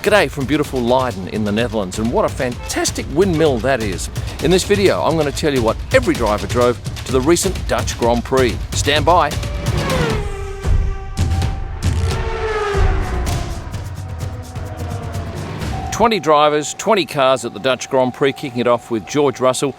G'day from beautiful Leiden in the Netherlands, and what a fantastic windmill that is. In this video, I'm going to tell you what every driver drove to the recent Dutch Grand Prix. Stand by. 20 drivers, 20 cars at the Dutch Grand Prix, kicking it off with George Russell.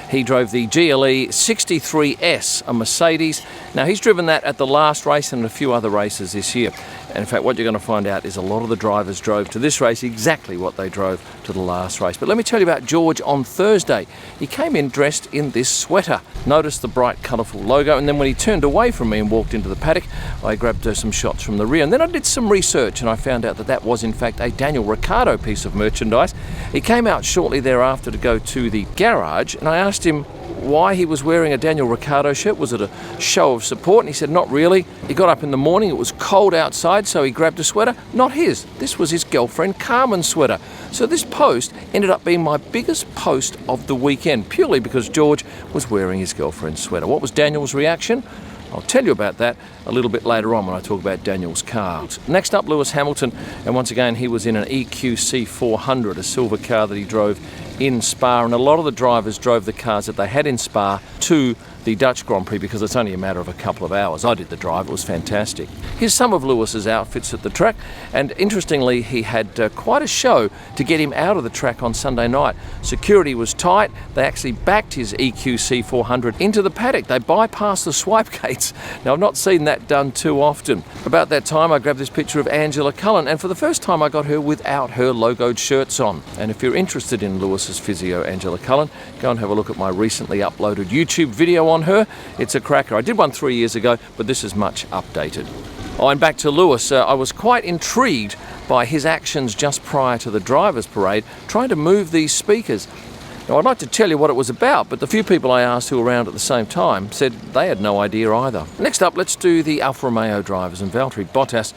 He drove the GLE 63S, a Mercedes. Now, he's driven that at the last race and a few other races this year. And in fact, what you're going to find out is a lot of the drivers drove to this race exactly what they drove to the last race. But let me tell you about George on Thursday. He came in dressed in this sweater. Noticed the bright, colourful logo, and then when he turned away from me and walked into the paddock, I grabbed some shots from the rear. And then I did some research and I found out that that was in fact a Daniel Ricciardo piece of merchandise. He came out shortly thereafter to go to the garage, and I asked him why he was wearing a Daniel Ricciardo shirt. Was it a show of support? And he said, not really. He got up in the morning, it was cold outside, so he grabbed a sweater. Not his. This was his girlfriend Carmen's sweater. So this post ended up being my biggest post of the weekend, purely because George was wearing his girlfriend's sweater. What was Daniel's reaction? I'll tell you about that a little bit later on when I talk about Daniel's car. Next up, Lewis Hamilton, and once again he was in an EQC400, a silver car that he drove in Spa, and a lot of the drivers drove the cars that they had in Spa to the Dutch Grand Prix because it's only a matter of a couple of hours. I did the drive, it was fantastic. Here's some of Lewis's outfits at the track, and interestingly he had quite a show to get him out of the track on Sunday night. Security was tight. They actually backed his EQC400 into the paddock. They bypassed the swipe gates. Now, I've not seen that done too often. About that time I grabbed this picture of Angela Cullen, and for the first time I got her without her logoed shirts on. And if you're interested in Lewis's physio, Angela Cullen, go and have a look at my recently uploaded YouTube video on her. It's a cracker. I did one 3 years ago, but this is much updated. Oh, and back to Lewis. I was quite intrigued by his actions just prior to the drivers' parade, trying to move these speakers. Now, I'd like to tell you what it was about, but the few people I asked who were around at the same time said they had no idea either. Next up, let's do the Alfa Romeo drivers, and Valtteri Bottas,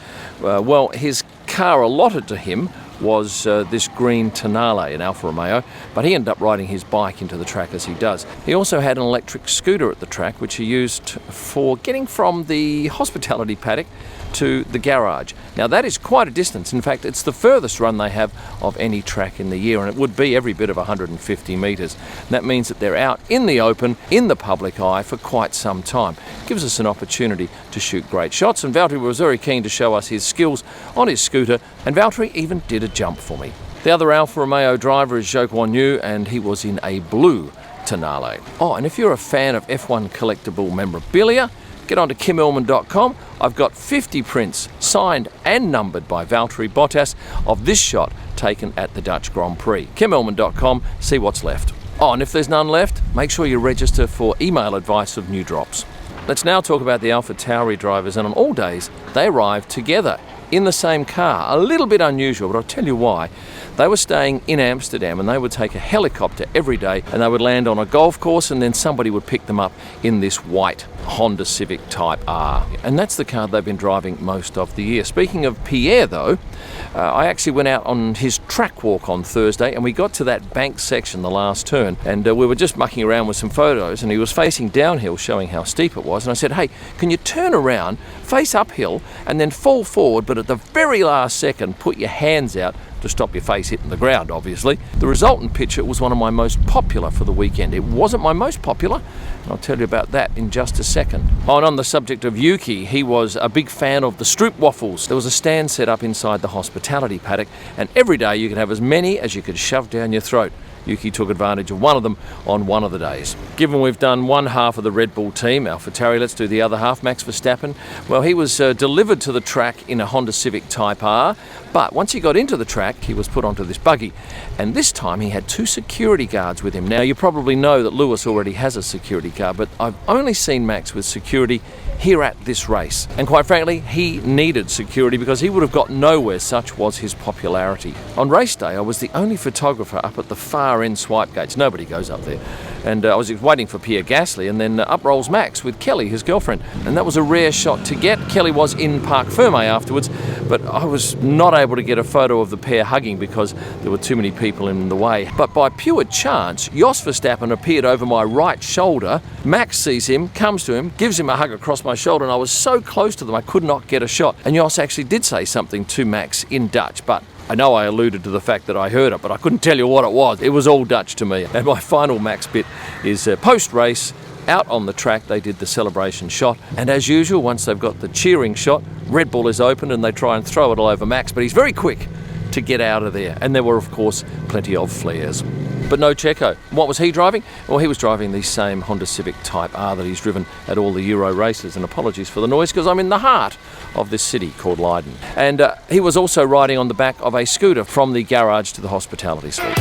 well, his car allotted to him was this green Tonale in Alfa Romeo, but he ended up riding his bike into the track as he does. He also had an electric scooter at the track, which he used for getting from the hospitality paddock to the garage. Now, that is quite a distance. In fact, it's the furthest run they have of any track in the year, and it would be every bit of 150 metres. That means that they're out in the open, in the public eye for quite some time. Gives us an opportunity to shoot great shots, and Valtteri was very keen to show us his skills on his scooter, and Valtteri even did a jump for me. The other Alfa Romeo driver is Zhou Guanyu, and he was in a blue Tonale. Oh, and if you're a fan of F1 collectible memorabilia, get on to kimillman.com. I've got 50 prints signed and numbered by Valtteri Bottas of this shot taken at the Dutch Grand Prix. kimillman.com, see what's left. Oh, and if there's none left, make sure you register for email advice of new drops. Let's now talk about the AlphaTauri drivers, and on all days they arrived together in the same car. A little bit unusual, but I'll tell you why. They were staying in Amsterdam, and they would take a helicopter every day, and they would land on a golf course, and then somebody would pick them up in this white Honda Civic Type R. And that's the car they've been driving most of the year. Speaking of Pierre, though, I actually went out on his track walk on Thursday, and we got to that bank section, the last turn, and we were just mucking around with some photos, and he was facing downhill, showing how steep it was. And I said, hey, can you turn around, face uphill, and then fall forward, but at the very last second, put your hands out to stop your face hitting the ground, obviously. The resultant picture was one of my most popular for the weekend. It wasn't my most popular, and I'll tell you about that in just a second. Oh, and on the subject of Yuki, he was a big fan of the Stroop waffles. There was a stand set up inside the hospitality paddock, and every day you could have as many as you could shove down your throat. Yuki took advantage of one of them on one of the days. Given we've done one half of the Red Bull team, AlphaTauri, let's do the other half, Max Verstappen. Well, he was delivered to the track in a Honda Civic Type R, but once he got into the track, he was put onto this buggy, and this time he had 2 security guards with him. Now, you probably know that Lewis already has a security guard, but I've only seen Max with security here at this race. And quite frankly, he needed security because he would have got nowhere, such was his popularity. On race day, I was the only photographer up at the far end swipe gates. Nobody goes up there. And I was waiting for Pierre Gasly, and then up rolls Max with Kelly, his girlfriend. And that was a rare shot to get. Kelly was in Parc Ferme afterwards, but I was not able to get a photo of the pair hugging because there were too many people in the way. But by pure chance, Jos Verstappen appeared over my right shoulder. Max sees him, comes to him, gives him a hug across my shoulder, and I was so close to them I could not get a shot. And Jos actually did say something to Max in Dutch, but I know I alluded to the fact that I heard it, but I couldn't tell you what it was. It was all Dutch to me. And my final Max bit is post-race. Out on the track, they did the celebration shot. And as usual, once they've got the cheering shot, Red Bull is opened and they try and throw it all over Max. But he's very quick to get out of there. And there were, of course, plenty of flares. But no Checo. What was he driving? Well, he was driving the same Honda Civic Type R that he's driven at all the Euro races. And apologies for the noise, because I'm in the heart of this city called Leiden. And he was also riding on the back of a scooter from the garage to the hospitality suite.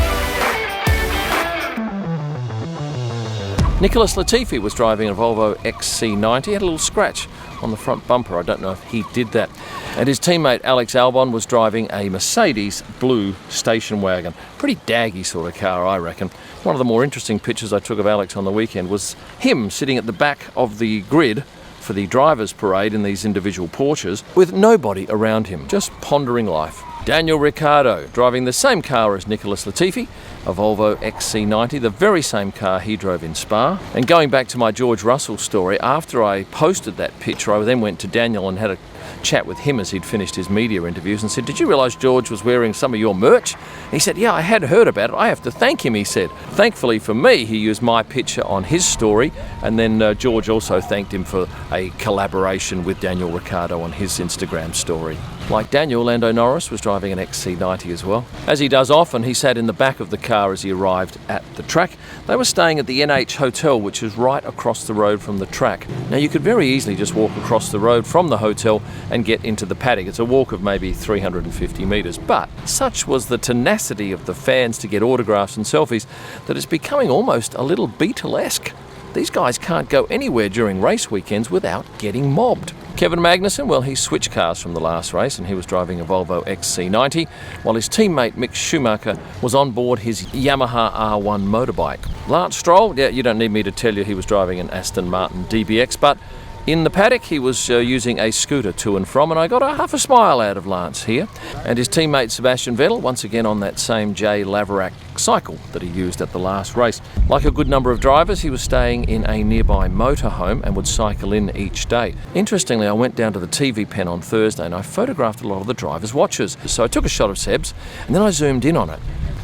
Nicholas Latifi was driving a Volvo XC90. He had a little scratch on the front bumper. I don't know if he did that. And his teammate Alex Albon was driving a Mercedes blue station wagon. Pretty daggy sort of car, I reckon. One of the more interesting pictures I took of Alex on the weekend was him sitting at the back of the grid for the drivers' parade in these individual Porsches with nobody around him, just pondering life. Daniel Ricciardo driving the same car as Nicholas Latifi, a Volvo XC90, the very same car he drove in Spa. And going back to my George Russell story, after I posted that picture, I then went to Daniel and had a chat with him as he'd finished his media interviews and said, "Did you realise George was wearing some of your merch?" He said, "Yeah, I had heard about it. I have to thank him," he said. Thankfully for me, he used my picture on his story, and then George also thanked him for a collaboration with Daniel Ricciardo on his Instagram story. Like Daniel, Lando Norris was driving an XC90 as well. As he does often, he sat in the back of the car as he arrived at the track. They were staying at the NH Hotel, which is right across the road from the track. Now, you could very easily just walk across the road from the hotel and get into the paddock. It's a walk of maybe 350 metres, but such was the tenacity of the fans to get autographs and selfies that it's becoming almost a little Beatlesque. These guys can't go anywhere during race weekends without getting mobbed. Kevin Magnussen, well, he switched cars from the last race and he was driving a Volvo XC90, while his teammate Mick Schumacher was on board his Yamaha R1 motorbike. Lance Stroll, yeah, you don't need me to tell you he was driving an Aston Martin DBX, but in the paddock, he was using a scooter to and from, and I got a half a smile out of Lance here. And his teammate Sebastian Vettel, once again on that same J. Laverack cycle that he used at the last race. Like a good number of drivers, he was staying in a nearby motorhome and would cycle in each day. Interestingly, I went down to the TV pen on Thursday and I photographed a lot of the drivers' watches. So I took a shot of Seb's and then I zoomed in on it.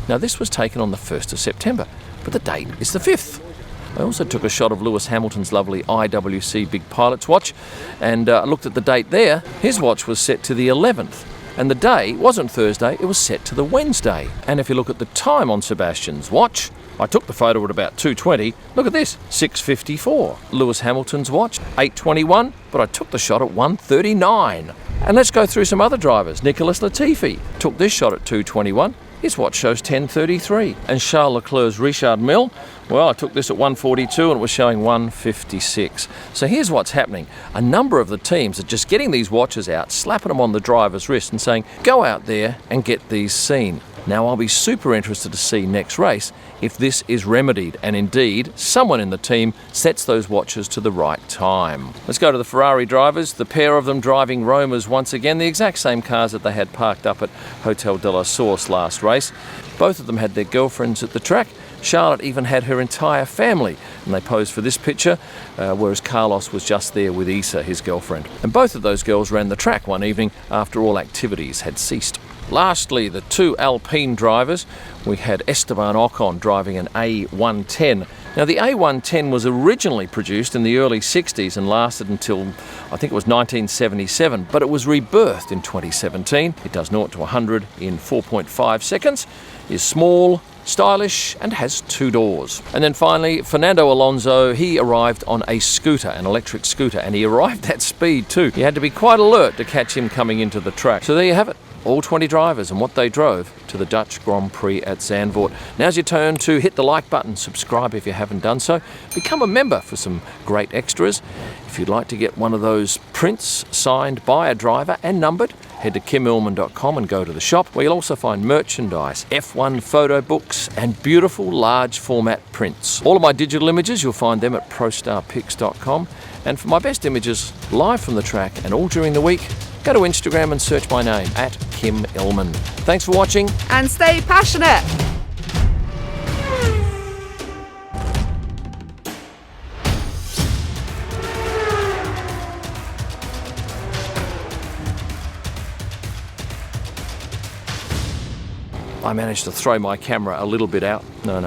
Now, this was taken on the 1st of September, but the date is the 5th. I also took a shot of Lewis Hamilton's lovely IWC Big Pilot's watch and looked at the date there. His watch was set to the 11th and the day wasn't Thursday, it was set to the Wednesday. And if you look at the time on Sebastian's watch, I took the photo at about 2:20. Look at this, 6:54. Lewis Hamilton's watch, 8:21, but I took the shot at 1:39. And let's go through some other drivers. Nicholas Latifi took this shot at 2:21. His watch shows 10:33. And Charles Leclerc's Richard Mille, well, I took this at 1:42 and it was showing 1:56. So here's what's happening. A number of the teams are just getting these watches out, slapping them on the driver's wrist and saying, go out there and get these seen. Now, I'll be super interested to see next race if this is remedied and indeed someone in the team sets those watches to the right time. Let's go to the Ferrari drivers, the pair of them driving Romas once again, the exact same cars that they had parked up at Hotel de la Source last race. Both of them had their girlfriends at the track. Charlotte even had her entire family, and they posed for this picture, whereas Carlos was just there with Isa, his girlfriend. And both of those girls ran the track one evening after all activities had ceased. Lastly, the two Alpine drivers. We had Esteban Ocon driving an A110. Now, the A110 was originally produced in the early 60s and lasted until, I think it was 1977, but it was rebirthed in 2017. It does 0 to 100 in 4.5 seconds, is small, stylish, and has 2 doors. And then finally, Fernando Alonso, he arrived on a scooter, an electric scooter, and he arrived at speed too. You had to be quite alert to catch him coming into the track. So there you have it. All 20 drivers and what they drove to the Dutch Grand Prix at Zandvoort. Now's your turn to hit the like button, subscribe if you haven't done so, become a member for some great extras. If you'd like to get one of those prints signed by a driver and numbered, head to kimillman.com and go to the shop, where you'll also find merchandise, F1 photo books and beautiful large format prints. All of my digital images, you'll find them at prostarpics.com. And for my best images live from the track and all during the week, go to Instagram and search my name at Kim Illman. Thanks for watching. And stay passionate. I managed to throw my camera a little bit out. No.